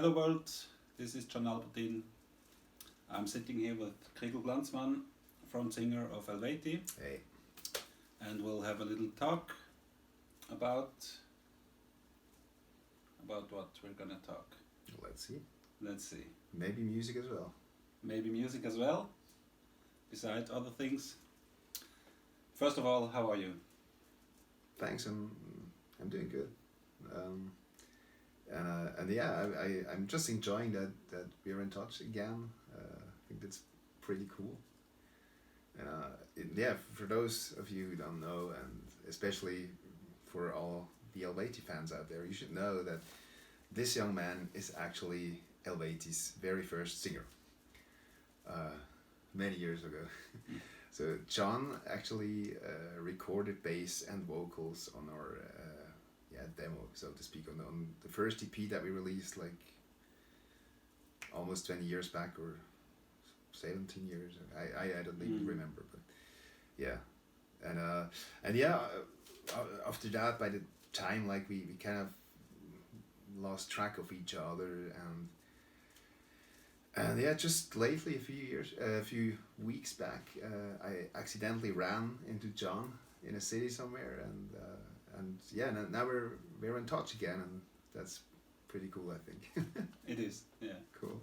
Hello world, this is John Albertin. I'm sitting here with Chrigel Glanzmann, front singer of Eluveitie. Hey. And we'll have a little talk about what we're gonna talk. Let's see. Let's see. Maybe music as well. Maybe music as well, besides other things. First of all, how are you? Thanks, I'm doing good. And yeah, I'm just enjoying that we're in touch again. I think that's pretty cool. Yeah, for those of you who don't know, and especially for all the Eluveitie fans out there, you should know that this young man is actually Eluveitie's very first singer. Many years ago. So John actually recorded bass and vocals on our demo, so to speak, on the first EP that we released like almost 20 years back, or 17 years. I don't even remember, but yeah. And yeah, after that, by the time like we kind of lost track of each other, and yeah, just lately, a few weeks back, I accidentally ran into John in a city somewhere, and yeah, now we're in touch again, and that's pretty cool, I think. It is, yeah. Cool.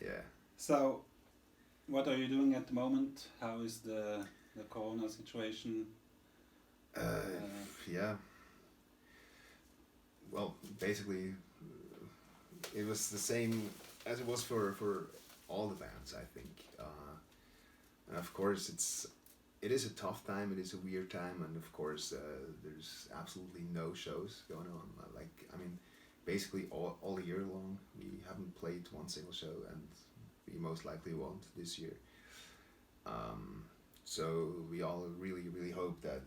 Yeah. So, what are you doing at the moment? How is the corona situation? Yeah. Well, basically, it was the same as it was for all the bands, I think. And of course, it is a tough time. It is a weird time, and of course, there's absolutely no shows going on. Like, I mean, basically all year long, we haven't played one single show, and we most likely won't this year. So we all really hope that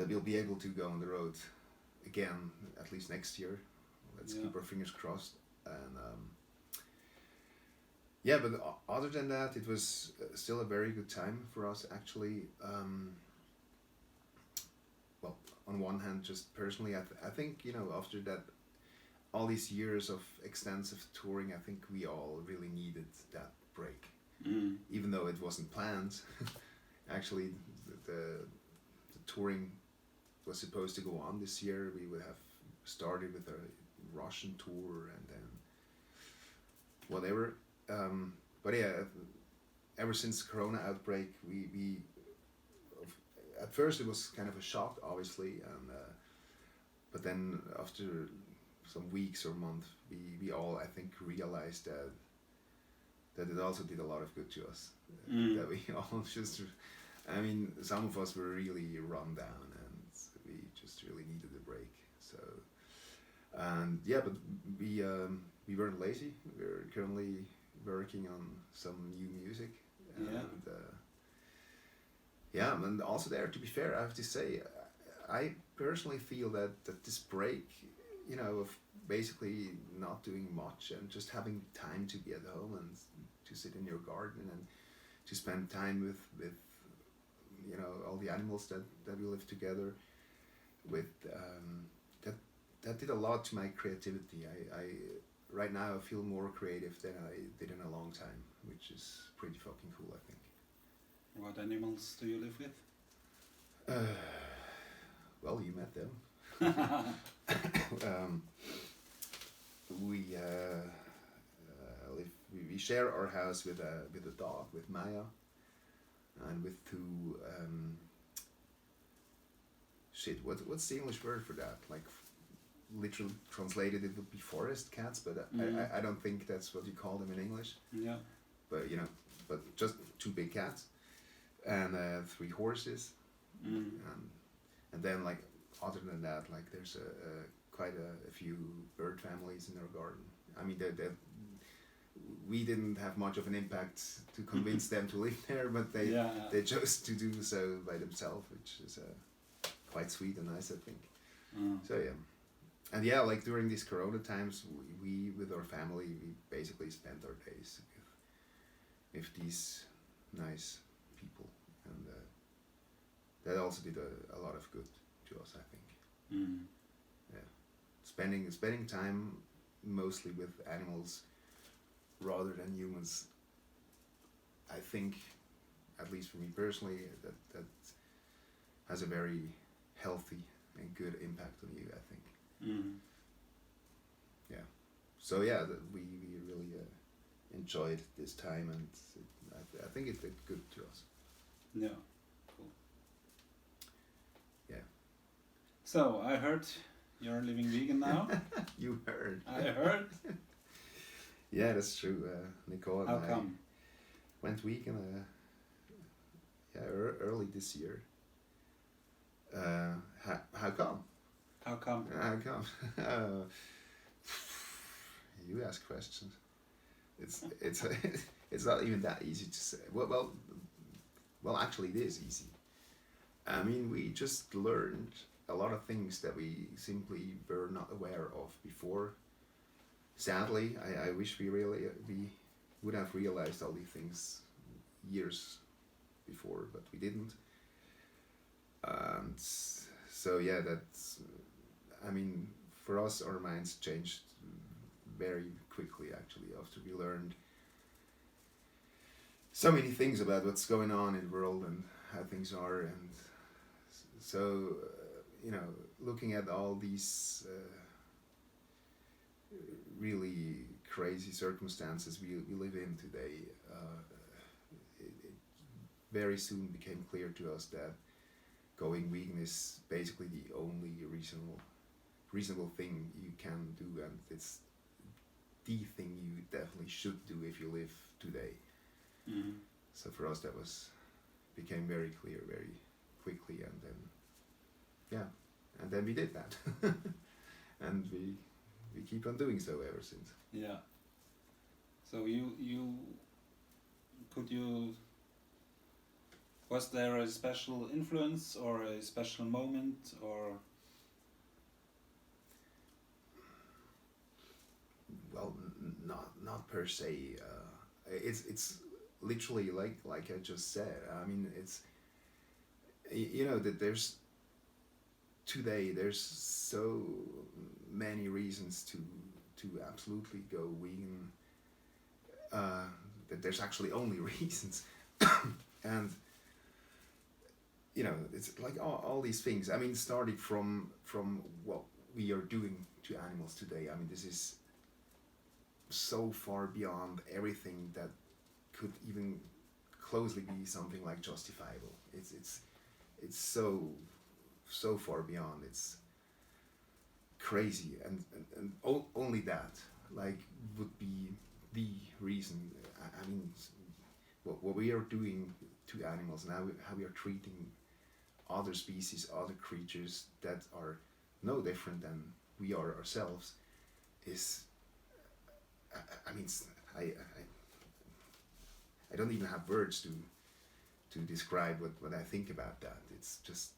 we'll be able to go on the road again, at least next year. Let's keep our fingers crossed. And yeah, but other than that, it was still a very good time for us, actually. Well, on one hand, just personally, I think, after that, all these years of extensive touring, I think we all really needed that break. Even though it wasn't planned. Actually, the touring was supposed to go on this year. We would have started with a Russian tour and then whatever. But yeah, ever since the Corona outbreak, we at first it was kind of a shock, obviously, and but then after some weeks or months, we all, I think, realized that it also did a lot of good to us. That we all just, I mean, some of us were really run down, and we just really needed a break. So, and yeah, but we weren't lazy. We're currently working on some new music, and yeah, and also there, to be fair, I have to say, I personally feel that this break, of basically not doing much and just having time to be at home and to sit in your garden and to spend time with all the animals that we live together with, that did a lot to my creativity. I right now I feel more creative than I did in a long time, which is pretty fucking cool, I think. What animals do you live with? Well, you met them. We share our house with a dog, with Maya, and with two. What's the English word for that? Like, literally translated, it would be forest cats, but I don't think that's what you call them in English. Yeah. But but just two big cats, and 3 horses, and then, like, other than that, like, there's quite a few bird families in our garden. I mean, we didn't have much of an impact to convince them to live there, but they chose to do so by themselves, which is quite sweet and nice, I think. So yeah, and yeah, like, during these Corona times, we with our family, we basically spent our days with these nice people, and that also did a lot of good to us, I think. Yeah. spending time mostly with animals rather than humans, I think, at least for me personally, that has a very healthy and good impact on you, I think. Mm. Yeah. So yeah, we really enjoyed this time, and I think it did good to us. Yeah. Cool. Yeah. So I heard you're living vegan now. You heard. I heard. Yeah, that's true. Nicole and How I come? went vegan early this year. How come? How come? How come? You ask questions. It's it's not even that easy to say. Well, actually, it is easy. I mean, we just learned a lot of things that we simply were not aware of before. Sadly, I wish we would have realized all these things years before, but we didn't. And so yeah, that's. I mean, for us, our minds changed very quickly actually after we learned so many things about what's going on in the world and how things are, and so looking at all these really crazy circumstances we live in today, it very soon became clear to us that going vegan is basically the only reasonable thing you can do, and it's the thing you definitely should do if you live today. Mm. So for us that became very clear very quickly, and then we did that. And we keep on doing so ever since. Yeah. So was there a special influence or a special moment or? Well, not per se. It's literally like I just said. I mean, it's that there's so many reasons to absolutely go vegan. That there's actually only reasons, and it's like all these things. I mean, starting from what we are doing to animals today. I mean, this is so far beyond everything that could even closely be something like justifiable. It's so far beyond. It's crazy, and only that would be the reason. I mean, what we are doing to animals now, how we are treating other species, other creatures that are no different than we are ourselves, is. I mean, I don't even have words to describe what I think about that. It's just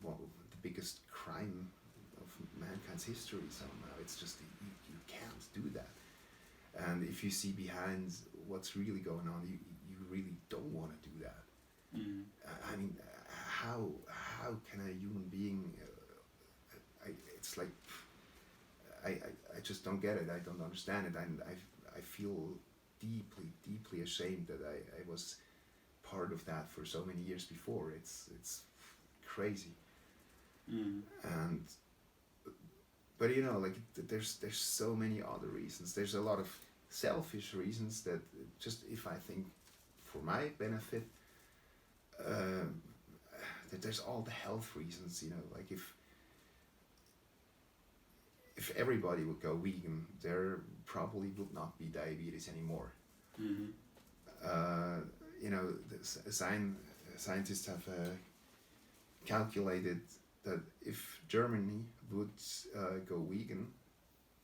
the biggest crime of mankind's history somehow. It's just you can't do that. And if you see behind what's really going on, you really don't want to do that. Mm. I mean, how can a human being? It's like. I just don't get it. I don't understand it, and I feel deeply ashamed that I was part of that for so many years before. It's crazy. Mm. But there's so many other reasons. There's a lot of selfish reasons that just if I think for my benefit, that there's all the health reasons. Like if everybody would go vegan, there probably would not be diabetes anymore. Mm-hmm. Scientists have calculated that if Germany would go vegan,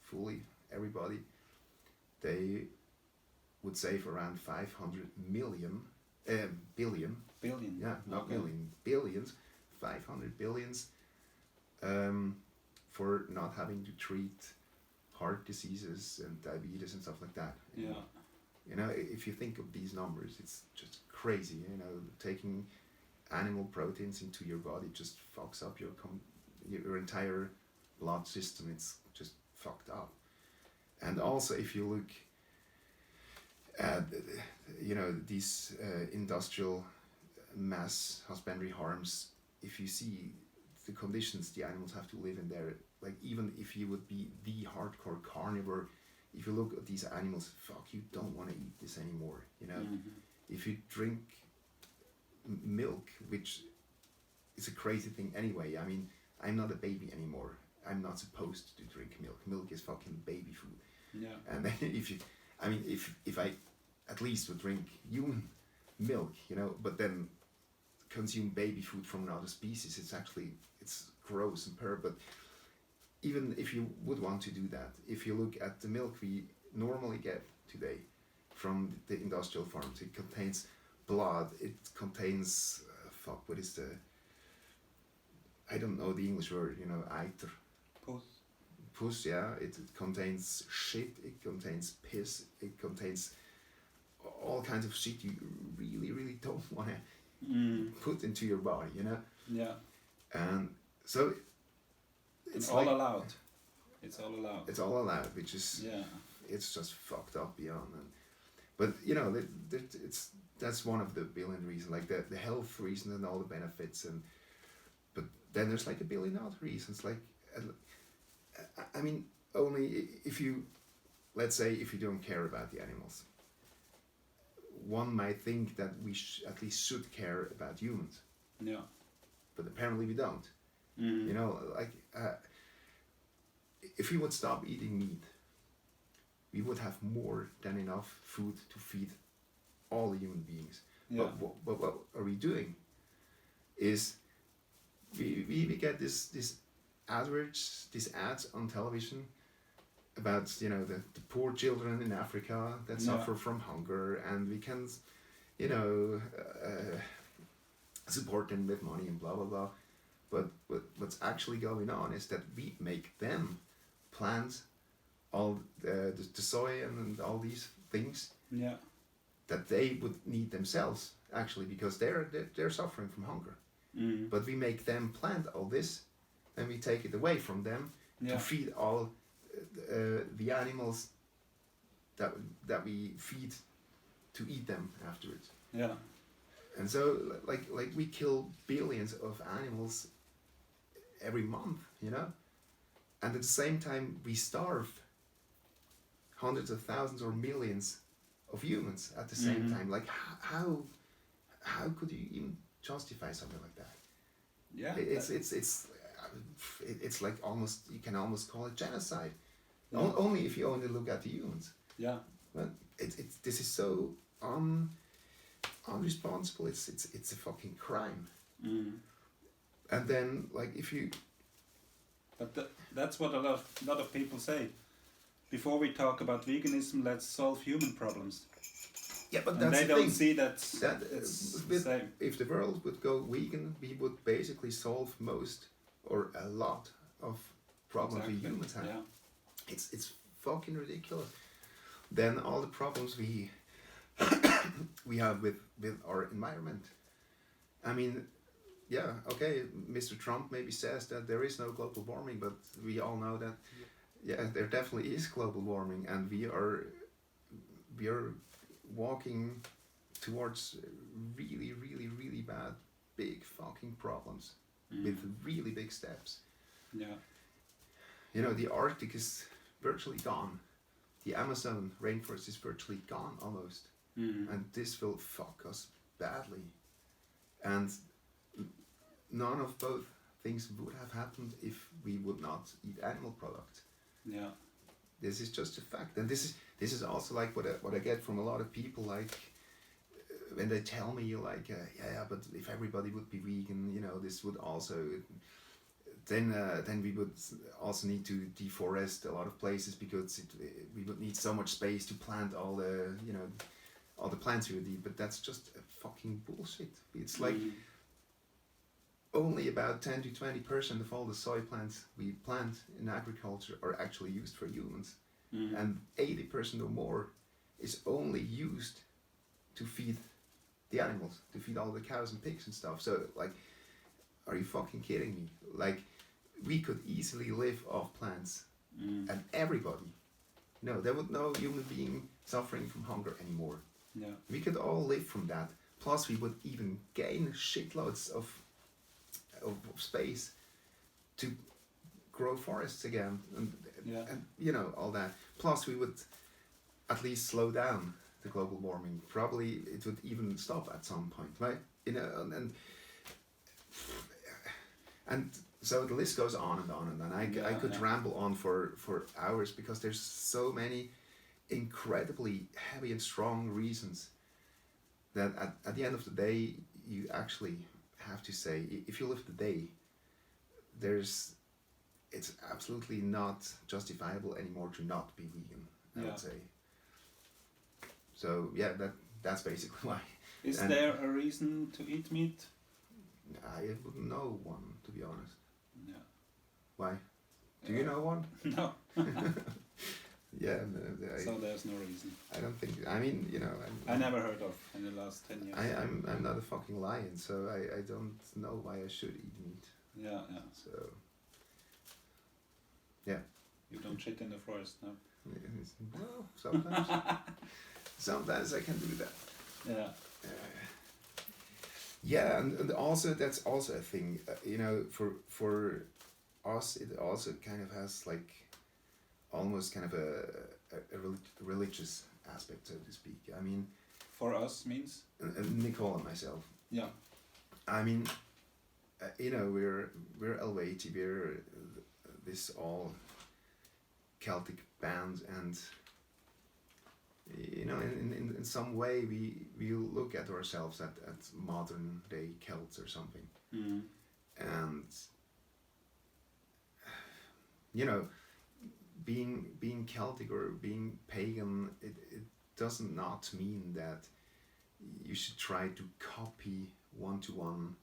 fully, everybody, they would save around 500 billion. Billion. Yeah, not Okay. million, billions, 500 billions. For not having to treat heart diseases and diabetes and stuff like that. Yeah. If you think of these numbers, it's just crazy. Taking animal proteins into your body just fucks up your entire blood system, it's just fucked up. And also, if you look at, you know, these industrial mass husbandry farms, if you see the conditions the animals have to live in there, like even if you would be the hardcore carnivore, if you look at these animals, fuck, you don't want to eat this anymore, you know. If you drink milk, which is a crazy thing anyway, I mean, I'm not a baby anymore. I'm not supposed to drink milk. Milk is fucking baby food. Yeah. And then if I at least would drink human milk, you know, but then consume baby food from another species, it's gross and perv. But even if you would want to do that, if you look at the milk we normally get today from the industrial farms, it contains blood, it contains I don't know the English word, you know, eiter. Puss, yeah, it contains shit, it contains piss, it contains all kinds of shit you really, really don't want to put into your body, you know? Yeah. And so it's all allowed. It's all allowed. It's all allowed, which is, it's just fucked up beyond. But, you know, that's one of the billion reasons, like the health reason and all the benefits. But then there's like a billion other reasons, like, I mean, only if you, let's say, if you don't care about the animals, one might think that we at least should care about humans. Yeah. But apparently we don't. You know, like, if we would stop eating meat, we would have more than enough food to feed all human beings. Yeah. But what are we doing? Is we get this adverts, these ads on television about, you know, the poor children in Africa that suffer from hunger, and we can, you know, support them with money and blah blah blah. But what's actually going on is that we make them plant all the soy and all these things that they would need themselves, actually, because they're suffering from hunger. But we make them plant all this, and we take it away from them to feed all the animals that we feed to eat them afterwards. Yeah. And so, like we kill billions of animals every month, you know, and at the same time we starve hundreds of thousands or millions of humans at the same time. Like, how could you even justify something like that? Yeah. It's like almost, you can almost call it genocide. Only if you only look at the humans. Yeah. But this is so unresponsible. It's a fucking crime. And then, like, if you... But that's what a lot of people say. Before we talk about veganism, let's solve human problems. Yeah, but and that's they the don't thing. see it's the same. If the world would go vegan, we would basically solve most or a lot of problems we humans have. Yeah. It's fucking ridiculous. Then all the problems we have with our environment. I mean, yeah, okay, Mr. Trump maybe says that there is no global warming, but we all know that there definitely is global warming, and we are walking towards really, really, really bad, big fucking problems with really big steps. Yeah. You know, the Arctic is virtually gone. The Amazon rainforest is virtually gone almost. And this will fuck us badly. And none of both things would have happened if we would not eat animal products. Yeah. This is just a fact. And this is also like what I get from a lot of people, like when they tell me, like, yeah, but if everybody would be vegan, you know, this would also... Then we would also need to deforest a lot of places, because we would need so much space to plant all the, you know, all the plants we would eat. But that's just a fucking bullshit. It's like only about 10 to 20% of all the soy plants we plant in agriculture are actually used for humans, and 80% or more is only used to feed the animals, to feed all the cows and pigs and stuff. So, like, are you fucking kidding me? Like, we could easily live off plants, and everybody, there would no human being suffering from hunger anymore. Yeah. We could all live from that. Plus, we would even gain shitloads of space to grow forests again, and all that. Plus, we would at least slow down the global warming. Probably it would even stop at some point, right? And so the list goes on and on and on. I could ramble on for hours, because there's so many incredibly heavy and strong reasons that at the end of the day, you actually have to say, if you live the day, it's absolutely not justifiable anymore to not be vegan, I would say. So yeah, that's basically why. Is there a reason to eat meat? I wouldn't know one, to be honest. Yeah. Why? Do you know one? No. Yeah. So there's no reason. I don't think. I mean, I never heard of in the last 10 years. I'm not a fucking lion, so I don't know why I should eat meat. Yeah. So. Yeah. You don't shit in the forest, no? Well, sometimes. Sometimes I can do that. Yeah. Yeah, and also that's also a thing. For us, it also kind of has like almost kind of a religious aspect, so to speak. I mean, for us means Nicole and myself. Yeah. I mean, we're Eluveitie, we're this all Celtic band, and in some way we look at ourselves at modern day Celts or something. Mm. And being Celtic or being pagan, it does not mean that you should try to copy one-to-one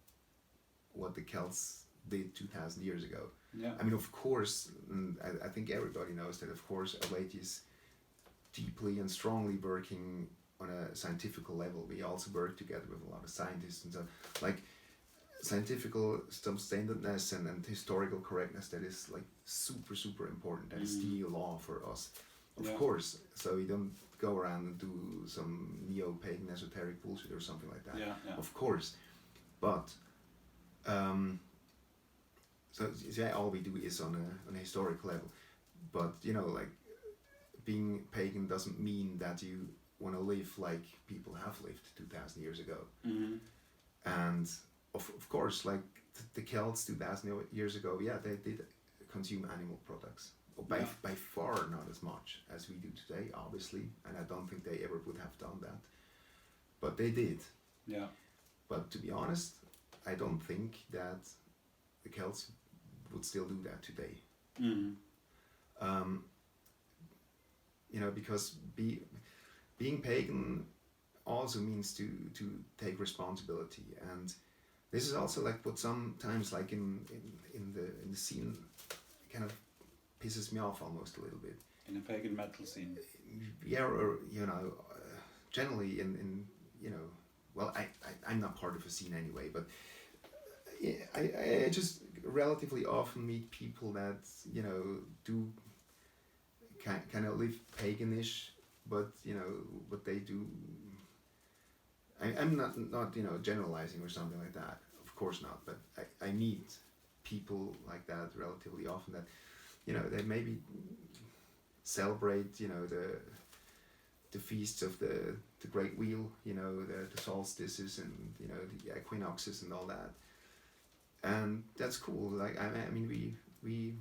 what the Celts did 2,000 years ago. Yeah. I mean, of course, and I think everybody knows that, of course, Eluveitie is deeply and strongly working on a scientific level. We also work together with a lot of scientists, and so like scientific substandardness and historical correctness, that is like super important. That is the law for us, of course. So we don't go around and do some neo-pagan esoteric bullshit or something like that. Of course, but so yeah, all we do is on a historic level. But like being pagan doesn't mean that you want to live like people have lived 2,000 years ago. Mm-hmm. And of course, like the Celts 2,000 years ago, yeah, they did consume animal products. By far not as much as we do today, obviously, and I don't think they ever would have done that. But they did. Yeah. But to be honest, I don't think that the Celts would still do that today. Mm-hmm. Because being pagan also means to take responsibility, and this is also like what sometimes like in the scene kind of pisses me off almost a little bit. In a pagan metal scene. Yeah, or generally in well, I'm not part of a scene anyway, but I just relatively often meet people that do kind of live paganish, but what they do. I'm not generalizing or something like that. Of course not. But I meet people like that relatively often that they maybe celebrate the feasts of the Great Wheel, the solstices and the equinoxes and all that, and that's cool. Like I mean we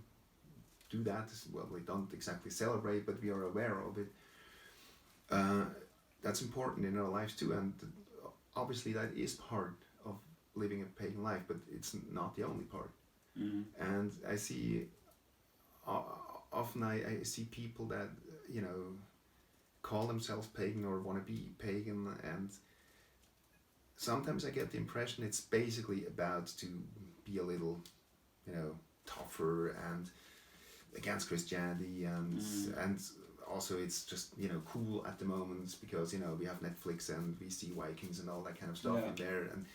do that as well. We don't exactly celebrate, but we are aware of it. That's important in our lives too, and obviously that is part of living a pagan life, but it's not the only part. Mm-hmm. And I see often I see people that call themselves pagan or want to be pagan, and sometimes I get the impression it's basically about to be a little tougher and against Christianity, and also it's just cool at the moment because we have Netflix and we see Vikings and all that kind of stuff in there, and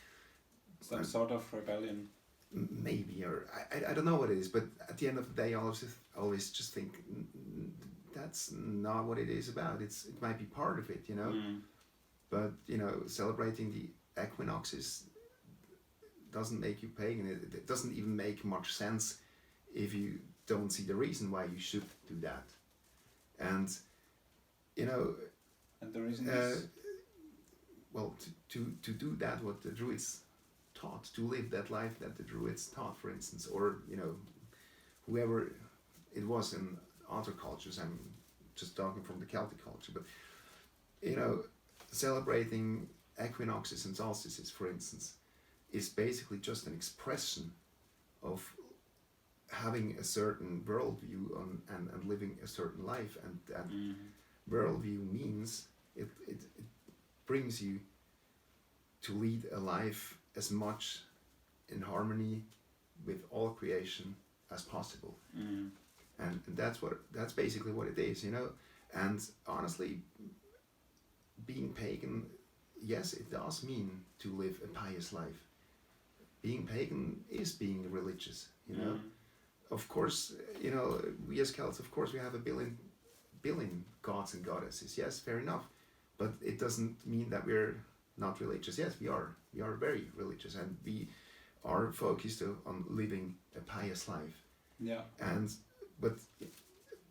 some sort of rebellion. maybe, or I don't know what it is, but at the end of the day, I always just think that's not what it is about. It might be part of it, you know. But you know, celebrating the equinoxes doesn't make you pagan. It doesn't even make much sense if you don't see the reason why you should do that. And you know, and the reason is, well, to do that, what the Druids taught, to live that life that the Druids taught, for instance, or you know, whoever it was in other cultures. I'm just talking from the Celtic culture, but you know, celebrating equinoxes and solstices, for instance, is basically just an expression of having a certain worldview on and living a certain life, and that worldview means it brings you to lead a life as much in harmony with all creation as possible. And that's basically what it is, you know. And honestly, being pagan, yes, it does mean to live a pious life. Being pagan is being religious, you know. Of course, you know, we as Celts, of course, we have a billion gods and goddesses. Yes, fair enough. But it doesn't mean that we're not religious. Yes, we are. We are very religious, and we are focused on living a pious life. Yeah. But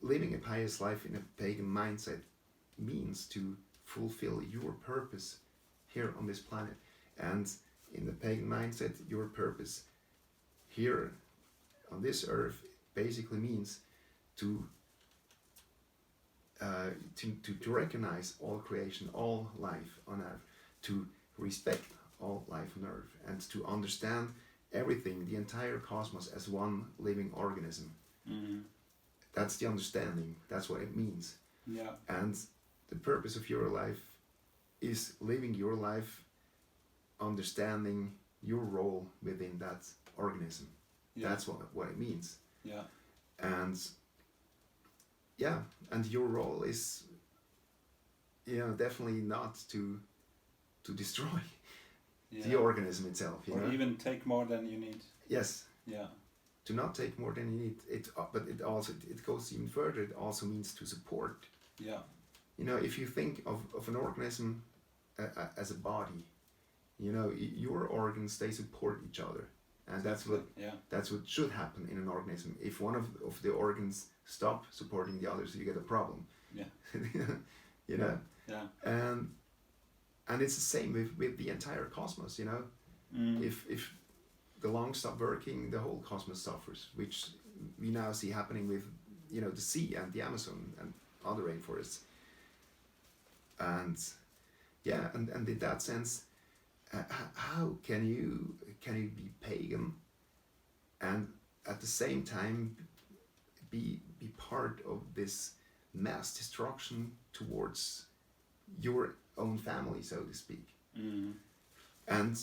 living a pious life in a pagan mindset means to fulfill your purpose here on this planet. And in the pagan mindset, your purpose here on this earth basically means to recognize all creation, all life on earth, to respect all life on earth, and to understand everything, the entire cosmos, as one living organism. That's the understanding. That's what it means. Yeah. And the purpose of your life is living your life, understanding your role within that organism. Yeah. That's what it means. Yeah. And your role is, you know, definitely not to destroy the organism itself, you or know? even take more than you need. Yes. Yeah. To not take more than you need. But it also goes even further. It also means to support. Yeah. You know, if you think of an organism as a body, you know, your organs, they support each other, and that's what should happen in an organism. If one of the organs stop supporting the others, you get a problem. Yeah. You know. Yeah. And it's the same with the entire cosmos. You know, if the lungs stop working, the whole cosmos suffers, which we now see happening with, you know, the sea and the Amazon and other rainforests. And and in that sense, how can you be pagan and at the same time be part of this mass destruction towards your own family, so to speak? And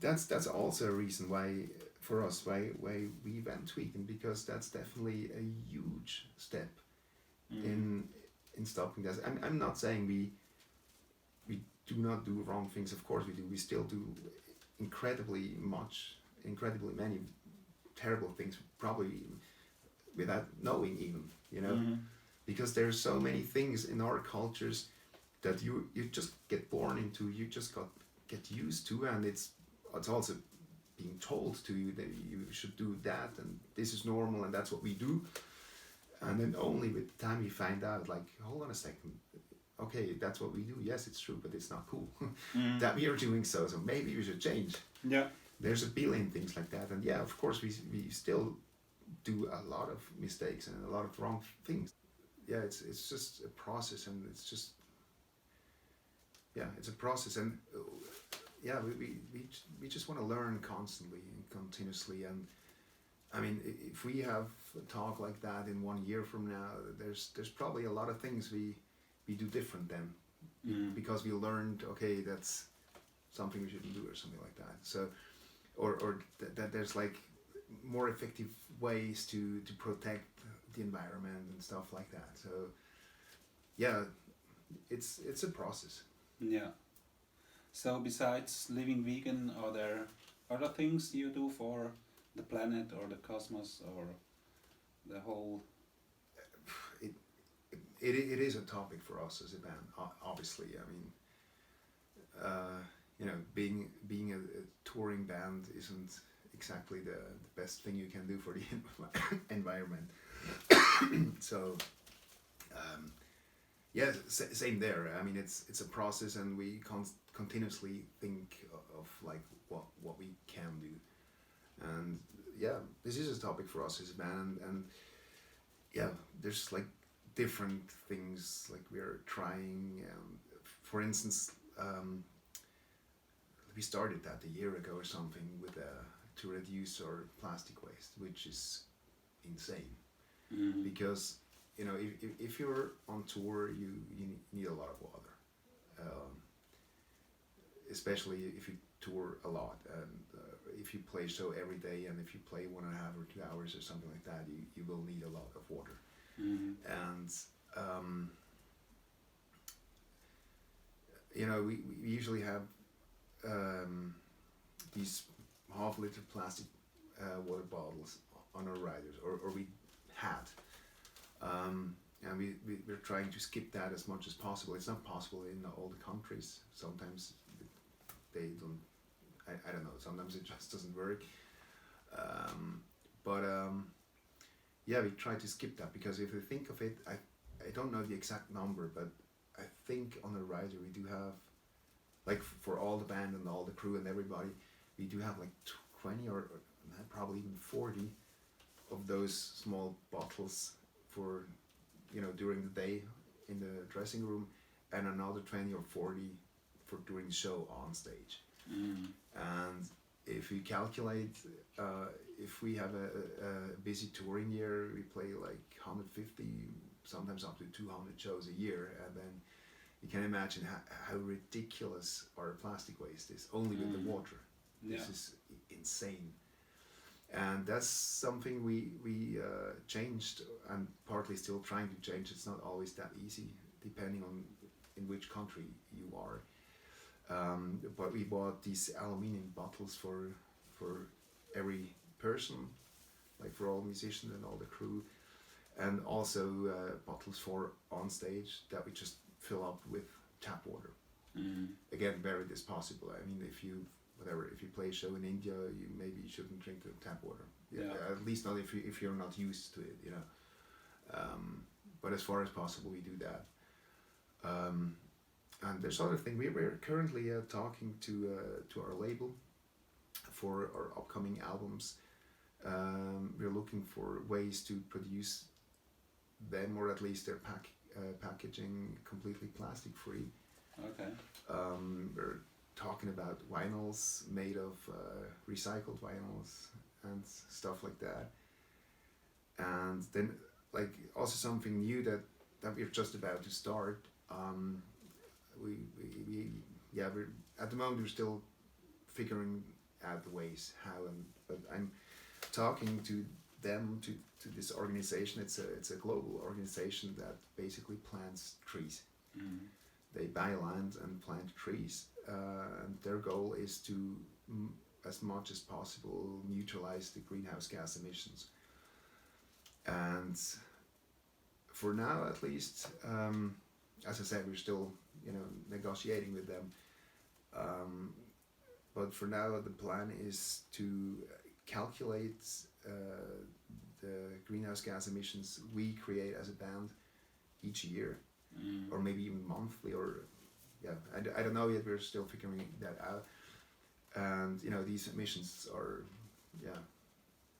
that's also a reason why for us why we went vegan, because that's definitely a huge step in stopping this. I'm not saying we do not do wrong things. Of course we do. We still do incredibly many terrible things, probably without knowing even, you know. Because there's so many things in our cultures that you just get born into, you just get used to, and it's also being told to you that you should do that, and this is normal, and that's what we do. And then only with time you find out, like, hold on a second, okay, that's what we do, yes, it's true, but it's not cool that we are doing so maybe we should change. Yeah. There's a billion things like that, and yeah, of course we still do a lot of mistakes and a lot of wrong things. Yeah, it's just a process, and it's a process, and we just want to learn constantly and continuously. And I mean, if we have a talk like that in 1 year from now, there's probably a lot of things we do different then, because we learned, okay, that's something we shouldn't do or something like that. So, or that there's like more effective ways to protect the environment and stuff like that. So, yeah, it's a process. Yeah. So besides living vegan, are there other things you do for the planet or the cosmos or the whole? It is a topic for us as a band, obviously. I mean, being a touring band isn't exactly the best thing you can do for the environment. So, same there. I mean, it's a process, and we continuously think of like what we can do, and this is a topic for us as a band, and there's like different things like we're trying. For instance, we started that a year ago or something with to reduce our plastic waste, which is insane. Mm-hmm. Because if you're on tour, you need a lot of water, especially if you tour a lot, and if you play show every day, and if you play 1.5 or 2 hours or something like that, you will need a lot of water. Mm-hmm. And we usually have these half-liter plastic water bottles on our riders, or we had, and we're trying to skip that as much as possible. It's not possible in all the countries. Sometimes they don't. I don't know. Sometimes it just doesn't work. We try to skip that, because if you think of it, I don't know the exact number, but I think on a rider we do have, like for all the band and all the crew and everybody, we do have like 20 or probably even 40 of those small bottles for during the day in the dressing room, and another 20 or 40 for during the show on stage. And if we calculate, if we have a busy touring year, we play like 150, sometimes up to 200 shows a year, and then you can imagine how ridiculous our plastic waste is, only with the water. This is insane. And that's something we changed, and partly still trying to change. It's not always that easy, depending on in which country you are. But we bought these aluminium bottles for every person, like for all musicians and all the crew, and also bottles for on stage that we just fill up with tap water. Again, where it is possible. I mean, if you play a show in India, you shouldn't drink the tap water. At least not if you're not used to it, But as far as possible, we do that. And there's other thing. We're currently talking to our label for our upcoming albums. We're looking for ways to produce them, or at least their packaging, completely plastic free. Okay. We're talking about vinyls made of recycled vinyls and stuff like that. And then, like, also something new that we're just about to start. We're at the moment we're still figuring out the ways how, but I'm talking to them, to this organization. It's a global organization that basically plants trees. They buy land and plant trees, and their goal is to as much as possible neutralize the greenhouse gas emissions. And for now, at least, as I said, we're still negotiating with them. But for now, the plan is to calculate the greenhouse gas emissions we create as a band each year, or maybe even monthly, or I don't know yet. We're still figuring that out. And these emissions are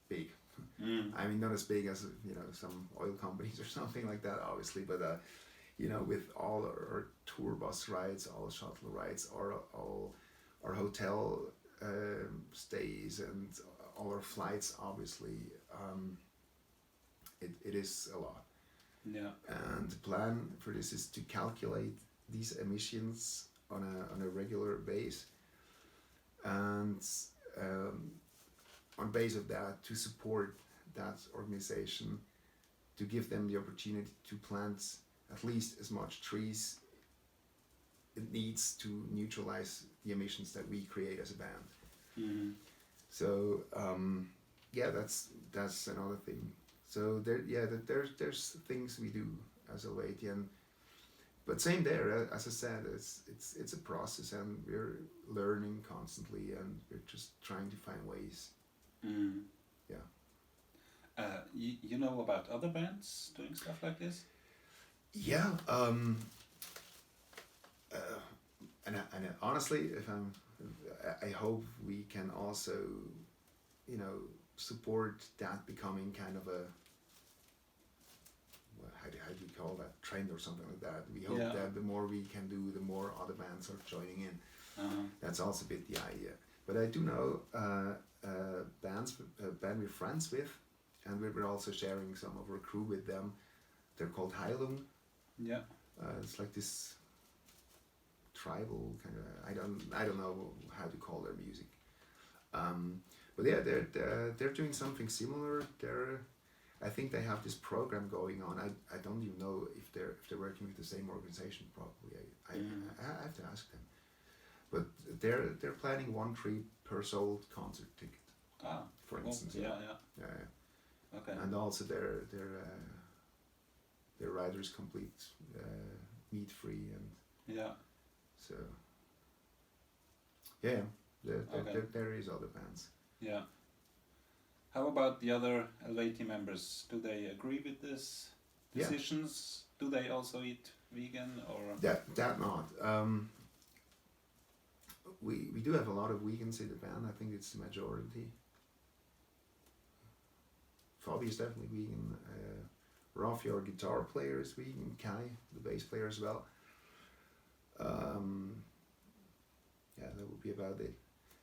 big. I mean, not as big as some oil companies or something like that, obviously, but with all our tour bus rides, all the shuttle rides, all our hotel stays, and all our flights, obviously, it is a lot. And the plan for this is to calculate these emissions on a regular base, and on base of that, to support that organization, to give them the opportunity to plant at least as much trees it needs to neutralize the emissions that we create as a band. So that's another thing. So there's things we do as Eluveitie, but same there. As I said, it's a process, and we're learning constantly, and we're just trying to find ways. Mm. Yeah. You know about other bands doing stuff like this? Yeah. And honestly, I hope we can also, support that becoming kind of a, how do you call that, trend or something like that. We hope that the more we can do, the more other bands are joining in. That's also a bit the idea. But I do know a band we're friends with, and we were also sharing some of our crew with them. They're called Heilung. Yeah. It's like this tribal kind of, I don't know how to call their music. But yeah, they're doing something similar. I think they have this program going on. I don't even know if they're working with the same organization. Probably I have to ask them. But they're planning 1 trip per sold concert ticket. For instance. Yeah. Okay. And also their riders complete meat free, and so there is other bands. Yeah. How about the other Eluveitie members? Do they agree with this decisions? Do they also eat vegan or? That not. We do have a lot of vegans in the band. I think it's the majority. Fabi is definitely vegan. Rafi, our guitar player, is vegan. Kai, the bass player, as well. That would be about it.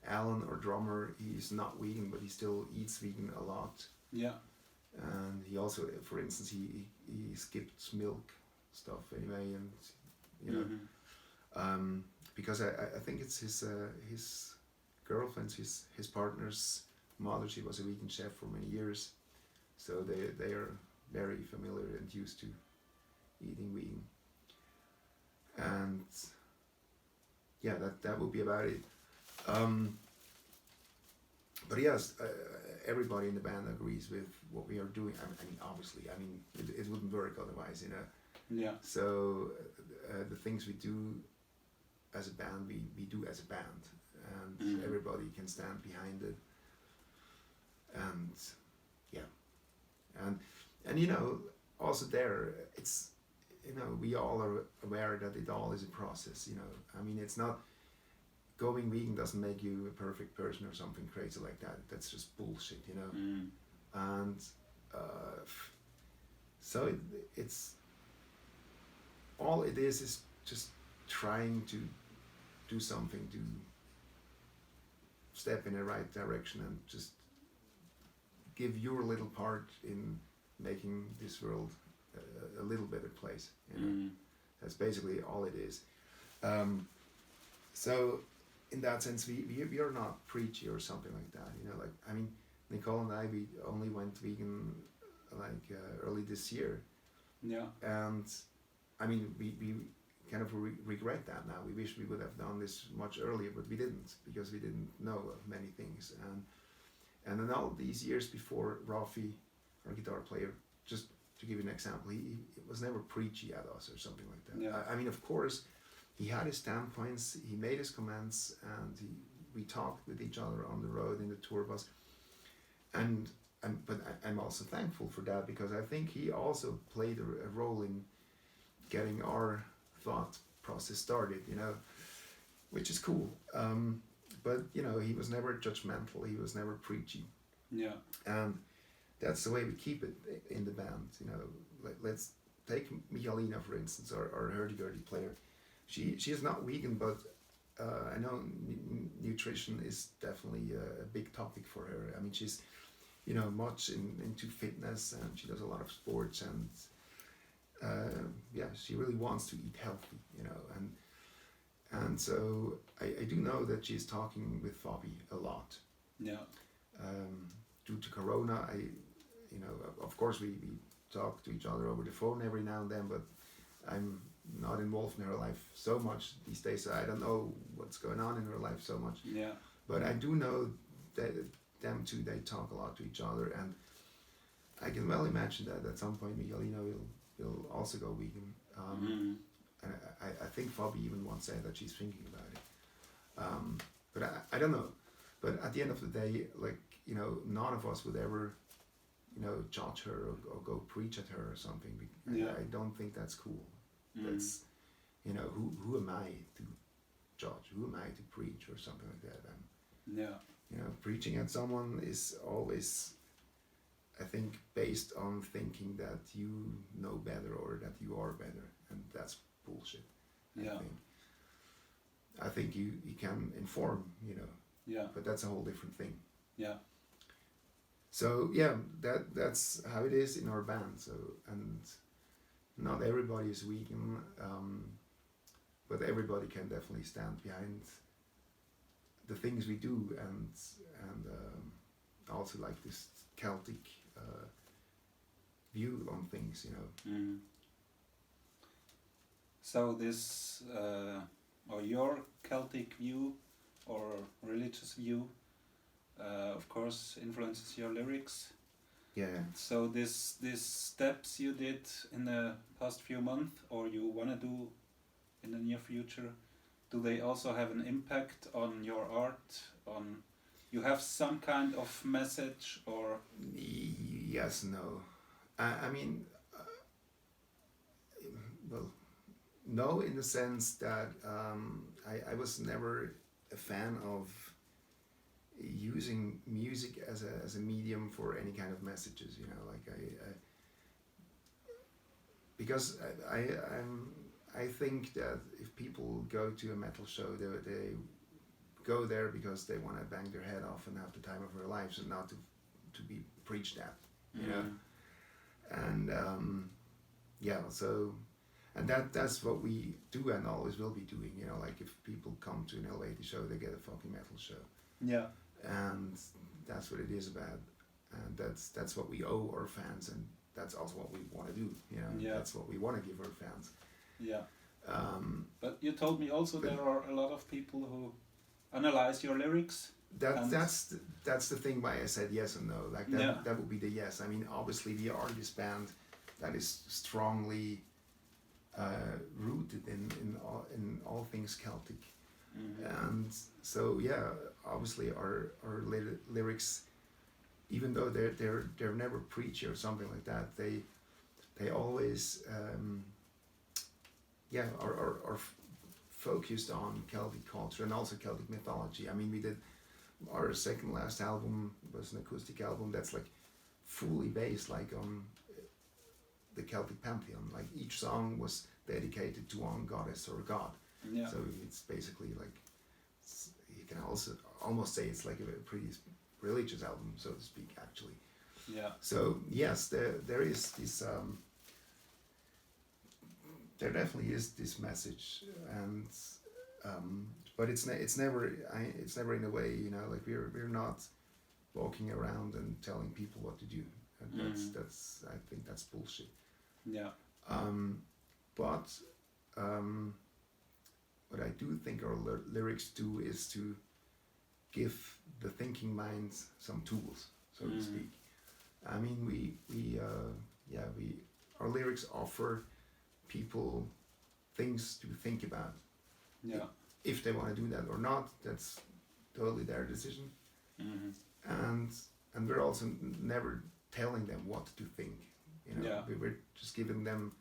Alan, our drummer, he's not vegan, but he still eats vegan a lot. Yeah. And he also, for instance, he skipped milk stuff anyway, and because I think it's his girlfriend's, his partner's mother. She was a vegan chef for many years, so they are very familiar and used to eating vegan. And that would be about it. But yes, everybody in the band agrees with what we are doing. I mean, obviously, it wouldn't work otherwise, Yeah. So the things we do as a band, we do as a band, and everybody can stand behind it. And and also there, it's, we all are aware that it all is a process. It's not, going vegan doesn't make you a perfect person or something crazy like that. That's just bullshit, And so it's all it is just trying to do something to step in the right direction and just give your little part in making this world a little better place. That's basically all it is. So in that sense, we are not preachy or something like that. Nicole and I, we only went vegan early this year. Yeah. And we kind of regret that now. We wish we would have done this much earlier, but we didn't, because we didn't know of many things. And in all these years before, Rafi, our guitar player, just to give you an example, he was never preachy at us or something like that. Yeah. Of course, he had his standpoints, he made his comments, and we talked with each other on the road in the tour bus. But I'm also thankful for that, because I think he also played a role in getting our thought process started, which is cool. But he was never judgmental, he was never preachy. Yeah. And that's the way we keep it in the band. Let's take Michalina, for instance, our hurdy-gurdy player. She is not vegan, but I know nutrition is definitely a big topic for her. She's much into fitness, and she does a lot of sports, and she really wants to eat healthy, and so I do know that she's talking with Fabi a lot. Yeah. Due to Corona, of course we talk to each other over the phone every now and then, but I'm not involved in her life so much these days, so I don't know what's going on in her life so much. Yeah. But I do know them two, they talk a lot to each other, and I can well imagine that at some point Miguelino will also go vegan. And I think Fabi even once said that she's thinking about it. But I don't know. But at the end of the day, like, you know, none of us would ever, you know, judge her or go preach at her or something. I don't think that's cool. That's, you know, who am I to judge? Who am I to preach or something like that? You know, preaching at someone is always, I think, based on thinking that you know better or that you are better, and that's bullshit. I think you can inform, you know, but that's a whole different thing. So yeah, that's how it is in our band. So, and not everybody is vegan, but everybody can definitely stand behind the things we do, and also like this Celtic view on things, you know. So this, or your Celtic view or religious view, of course, influences your lyrics. So these steps you did in the past few months, or you want to do in the near future, do they also have an impact on your art? On you have some kind of message, or? Yes, no. I mean, well, no, in the sense that I was never a fan of using music as a medium for any kind of messages, you know, like because I think that if people go to a metal show, they go there because they want to bang their head off and have the time of their lives, and not to be preached at, you know. And so, and that's what we do and always will be doing, you know. Like if people come to an Eluveitie show, they get a fucking metal show. And that's what it is about, and that's what we owe our fans, and that's also what we want to do, you know. That's what we want to give our fans. But you told me also there are a lot of people who analyze your lyrics. That's the thing why I said yes and no. Like that would be the yes. I mean, obviously we are this band that is strongly rooted in all things Celtic. And so obviously our lyrics, even though they're never preachy or something like that, they always are focused on Celtic culture and also Celtic mythology. I mean, we did our second last album was an acoustic album that's like fully based like on the Celtic pantheon. Like each song was dedicated to one goddess or god. So it's basically like, you can also almost say it's like a pretty religious album, so to speak, actually. So yes, there is this there definitely is this message, and but it's never in a way, you know, like we're not walking around and telling people what to do. And that's I think that's bullshit. But what I do think our lyrics do is to give the thinking mind some tools, so to speak. I mean, our lyrics offer people things to think about. If they want to do that or not, that's totally their decision. And we're also never telling them what to think. You know, we're just giving them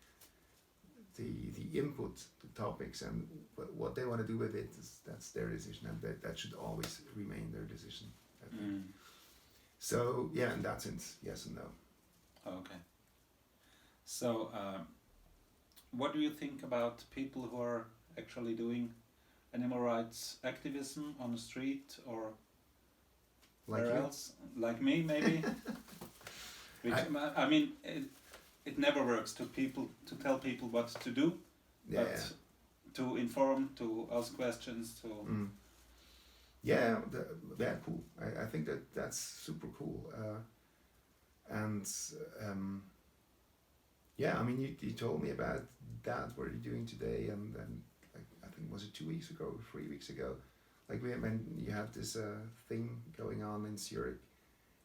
the input, the topics, and what they want to do with it, that's their decision, and that should always remain their decision, I think. So in that sense, yes and no. Okay. So what do you think about people who are actually doing animal rights activism on the street or like where else? Like me, maybe? Which, I mean, it never works to tell people what to do, but to inform, to ask questions, to... Cool. I think that's super cool. And I mean, you told me about that, what you're doing today, and then like, I think was it 2 weeks ago or 3 weeks ago, like when you have this thing going on in Zurich,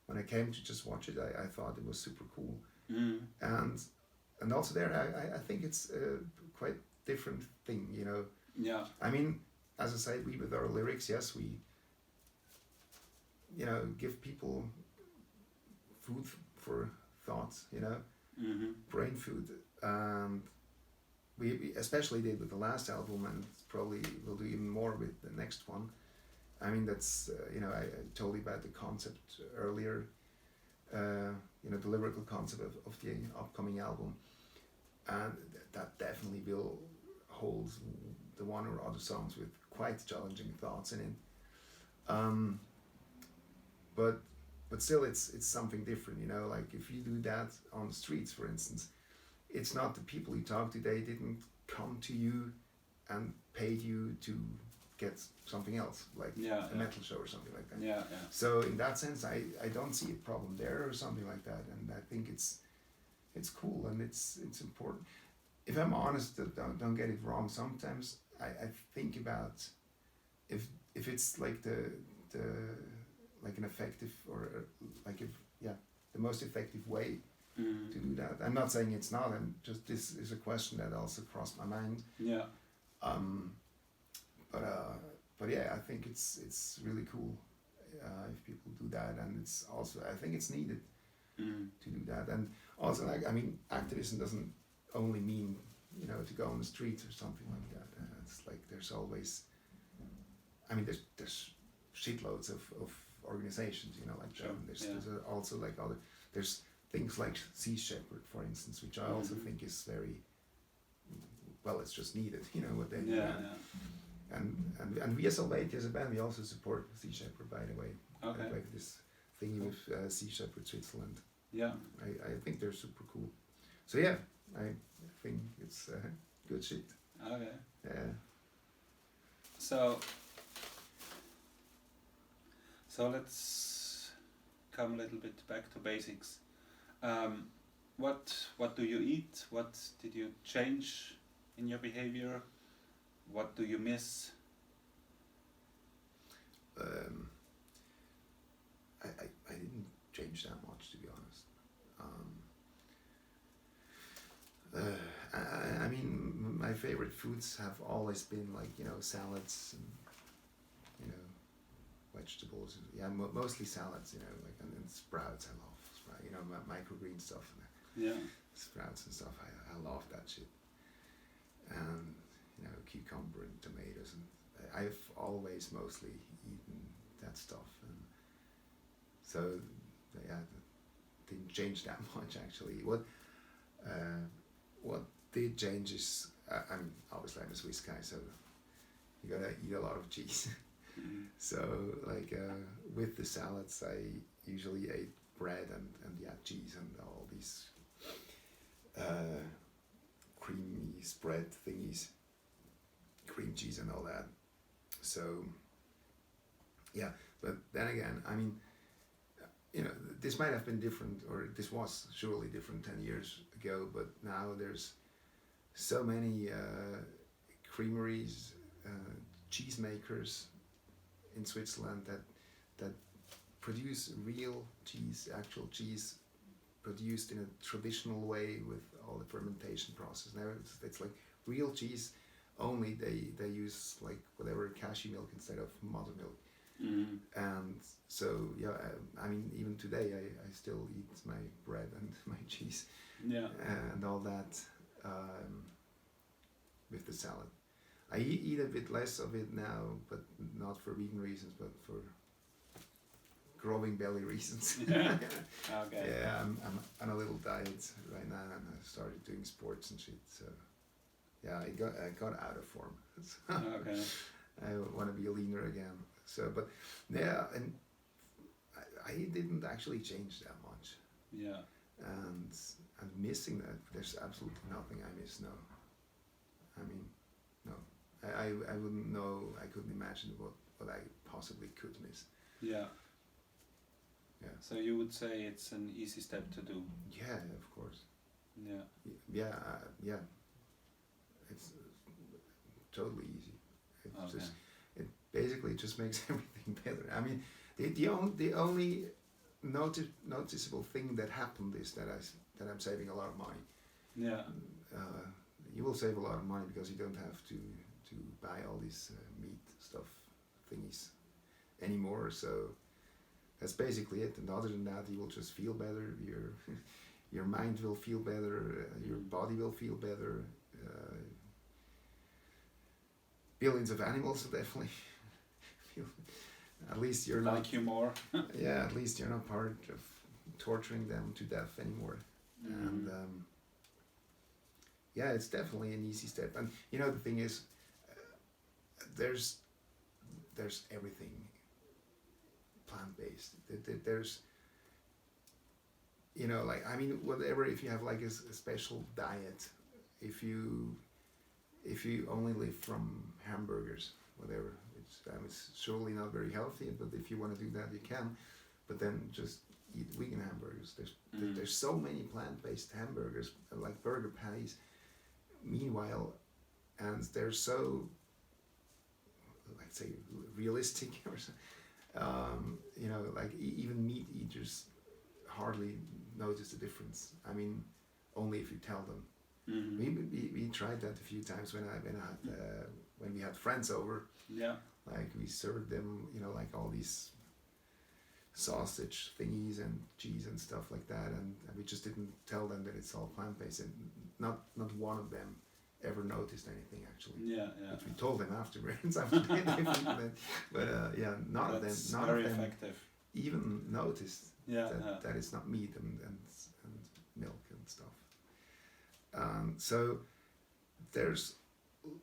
when I came to just watch it, I thought it was super cool. And also there, I think it's a quite different thing, you know. Yeah. I mean, as I say, we with our lyrics, yes, we, you know, give people food for thoughts, you know, brain food. And we especially did with the last album, and probably will do even more with the next one. I mean, that's, you know, I told you about the concept earlier, you know, the lyrical concept of the upcoming album. And that definitely will hold the one or other songs with quite challenging thoughts in it. But still, it's something different, you know. Like if you do that on the streets, for instance, it's not the people you talk to. They didn't come to you and paid you to get something else, like a metal show or something like that. Yeah. So in that sense, I don't see a problem there or something like that, and I think it's cool and it's important. If I'm honest, don't get it wrong. Sometimes I think about if it's like the like an effective or like the most effective way to do that. I'm not saying it's not. I'm just, this is a question that also crossed my mind. Yeah. But yeah, I think it's really cool if people do that, and it's also, I think it's needed to do that. And also, like, I mean, activism doesn't only mean, you know, to go on the streets or something like that. It's like there's always, I mean, there's shitloads of organizations, you know, like there's also like there's things like Sea Shepherd, for instance, which I also think is very, well, it's just needed, you know, what they do. And we as Eluveitie, as a band, we also support Sea Shepherd, by the way. Okay. Like this thing with Sea Shepherd Switzerland. Yeah. I think they're super cool. So yeah, I think it's good shit. Okay. Yeah. So let's come a little bit back to basics. What do you eat? What did you change in your behavior? What do you miss? I didn't change that much, to be honest. I mean, my favorite foods have always been like, you know, salads and, you know, vegetables. Yeah, mostly salads, you know, like, and then sprouts. I love sprouts, you know, microgreen stuff. Yeah. Sprouts and stuff. I love that shit. And, you know, cucumber and tomatoes, and I've always mostly eaten that stuff. And so, yeah, didn't change that much actually. What did change is, I mean, obviously I'm a Swiss guy, so you gotta eat a lot of cheese. So, like, with the salads, I usually ate bread and cheese and all these creamy spread thingies, cream cheese and all that. So, yeah, but then again, I mean, you know, this might have been different, or this was surely different 10 years ago, but now there's so many creameries, cheese makers in Switzerland that produce real cheese, actual cheese produced in a traditional way with all the fermentation process. Now it's like real cheese, only they use like whatever cashew milk instead of mother milk. And so, yeah, I mean, even today I still eat my bread and my cheese and all that with the salad. I eat a bit less of it now, but not for vegan reasons, but for growing belly reasons. Yeah. Okay. Yeah, I'm on a little diet right now, and I started doing sports and shit. So yeah, I got out of form. So Okay. I want to be leaner again. So, but yeah, and I didn't actually change that much. Yeah. And missing that, there's absolutely nothing I miss. No. I mean, no. I wouldn't know. I couldn't imagine what I possibly could miss. Yeah. Yeah. So you would say it's an easy step to do? Yeah, of course. Yeah. Yeah, yeah. It's totally easy. It's Okay. just, basically it just makes everything better. I mean, the only noticeable thing that happened is that I'm saving a lot of money. Yeah. You will save a lot of money because you don't have to buy all these meat stuff thingies anymore. So that's basically it. And other than that, you will just feel better. Your mind will feel better. Your body will feel better. Billions of animals will definitely feel. At least you're like not. You more. Yeah, at least you're not part of torturing them to death anymore. And yeah, it's definitely an easy step. And you know, the thing is, there's everything plant-based. There's, you know, like, I mean, whatever, if you have like a special diet, if you only live from hamburgers, whatever, it's surely not very healthy, but if you want to do that, you can. But then just eat vegan hamburgers. There's so many plant-based hamburgers, like burger patties, meanwhile, and they're so, like, say, realistic or so, you know, like even meat eaters hardly notice the difference. I mean, only if you tell them. We tried that a few times when we had friends over. Yeah. Like we served them, you know, like all these sausage thingies and cheese and stuff like that, and we just didn't tell them that it's all plant-based, and not one of them ever noticed anything actually. Yeah. But we told them afterwards but yeah, none of them effective. even noticed that it's not meat and milk and stuff. So there's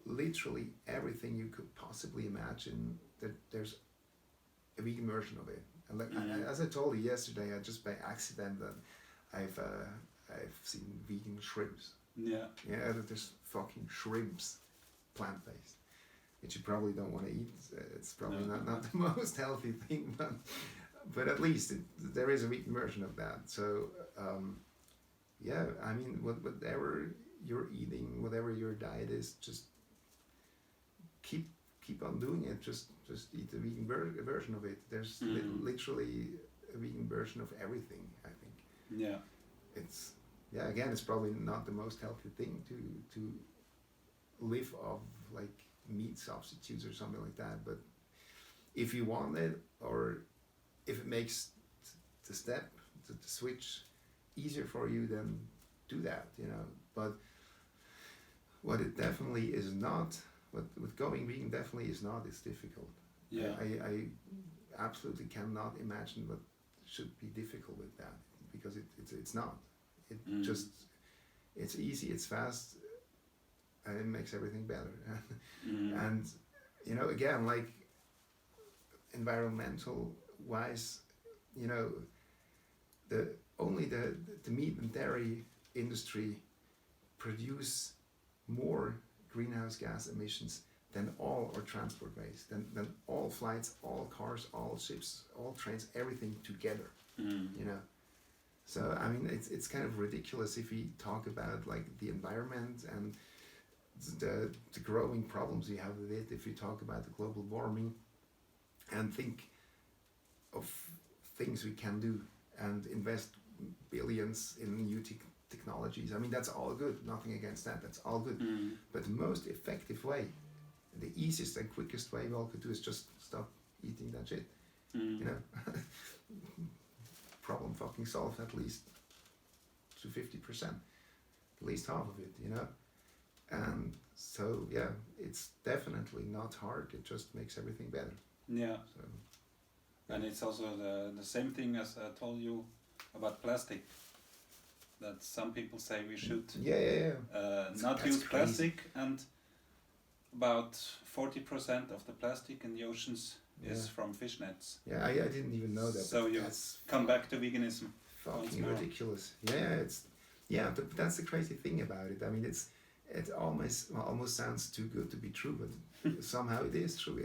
literally everything you could possibly imagine that there's a vegan version of it. And like as I told you yesterday, I just by accident that I've seen vegan shrimps. Yeah. Yeah, that there's fucking shrimps, plant-based, which you probably don't want to eat. It's probably not the most healthy thing, but at least there is a vegan version of that. So yeah, I mean, whatever you're eating, whatever your diet is, just keep on doing it. Just eat the vegan version of it. There's literally a vegan version of everything, I think. Yeah. It's, yeah, again, it's probably not the most healthy thing to live off like meat substitutes or something like that. But if you want it, or if it makes the step, the switch easier for you, then do that, you know. But what it definitely is not, what going vegan definitely is not, it's difficult. Yeah. I absolutely cannot imagine what should be difficult with that, because it's not. It just, it's easy, it's fast, and it makes everything better. And, you know, again, like environmental wise, you know, only the meat and dairy industry produce more greenhouse gas emissions than all our transport waste, than all flights, all cars, all ships, all trains, everything together. You know, so I mean, it's kind of ridiculous if we talk about like the environment and the growing problems we have with it. If we talk about the global warming and think of things we can do and invest billions in new technologies, I mean, that's all good, nothing against that, that's all good. But the most effective way, the easiest and quickest way we all could do is just stop eating that shit. You know, problem fucking solved at least to 50%, at least half of it, you know. And so yeah, it's definitely not hard, it just makes everything better. Yeah. So, and it's also the same thing as I told you about plastic, that some people say we should not use plastic, and about 40% of the plastic in the oceans is from fish nets. Yeah, I didn't even know that. So you come back to veganism. Fucking ridiculous. Yeah, that's the crazy thing about it. I mean, it almost sounds too good to be true, but somehow it is true.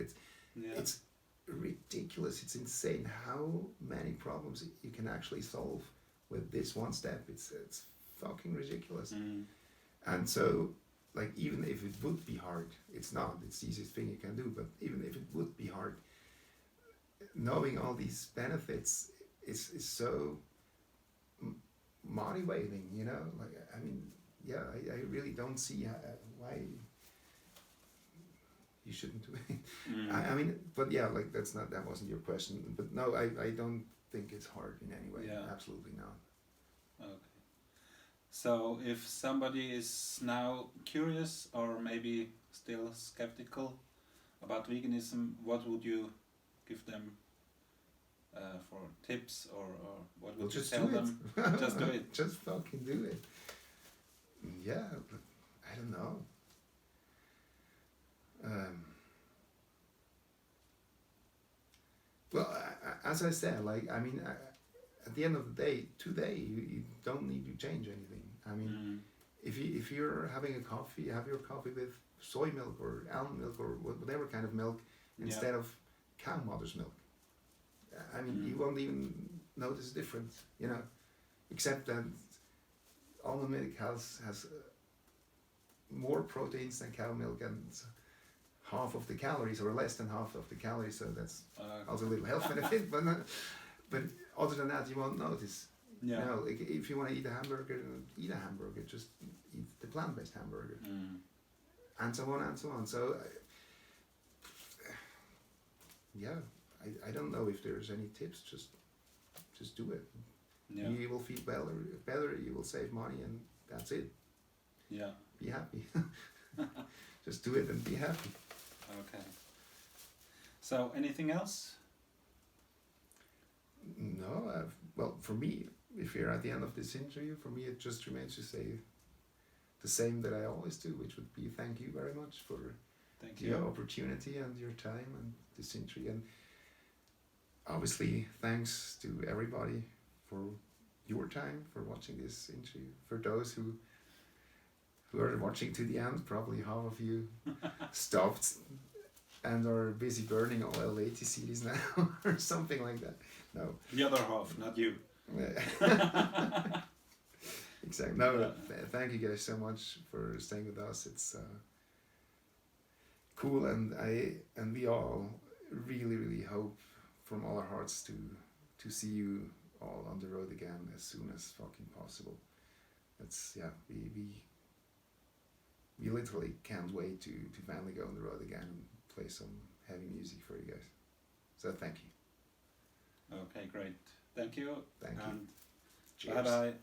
It's ridiculous. It's insane how many problems you can actually solve with this one step. It's fucking ridiculous. And so like even if it would be hard, it's not. It's the easiest thing you can do. But even if it would be hard, knowing all these benefits is so motivating. You know, like I mean, yeah, I really don't see why you shouldn't do it. I mean, but yeah, like that wasn't your question. But no, I don't think it's hard in any way. Yeah. Absolutely not. Okay. So if somebody is now curious or maybe still skeptical about veganism, what would you give them for tips, or what would you tell them? Just do it. Just fucking do it. Yeah, but I don't know. Well, as I said, like I mean, at the end of the day, today you don't need to change anything. I mean, if you're having a coffee, have your coffee with soy milk or almond milk or whatever kind of milk instead of cow mother's milk. I mean, you won't even notice a difference, you know, except that almond milk has more proteins than cow milk and half of the calories or less than half of the calories, so that's also a little health benefit. But other than that, you won't notice. Yeah. You know, like if you want to eat a hamburger, just eat the plant-based hamburger, and so on and so on. So, yeah, I don't know if there's any tips. Just do it. Yeah. You will feel better. You will save money, and that's it. Yeah. Be happy. Just do it and be happy. Okay. So, anything else? No. Well, for me, if you're at the end of this interview, for me it just remains to say the same that I always do, which would be thank you very much for your opportunity and your time and this interview. And obviously, thanks to everybody for your time, for watching this interview. For those who are watching to the end, probably half of you stopped and are busy burning all Eluveitie CDs now or something like that. No. The other half, not you. Exactly. No, thank you guys so much for staying with us. It's cool, and we all really hope from all our hearts to see you all on the road again as soon as fucking possible. That's we literally can't wait to finally go on the road again and play some heavy music for you guys. So thank you. Okay, great. Thank you. Thank you. And cheers. Bye bye.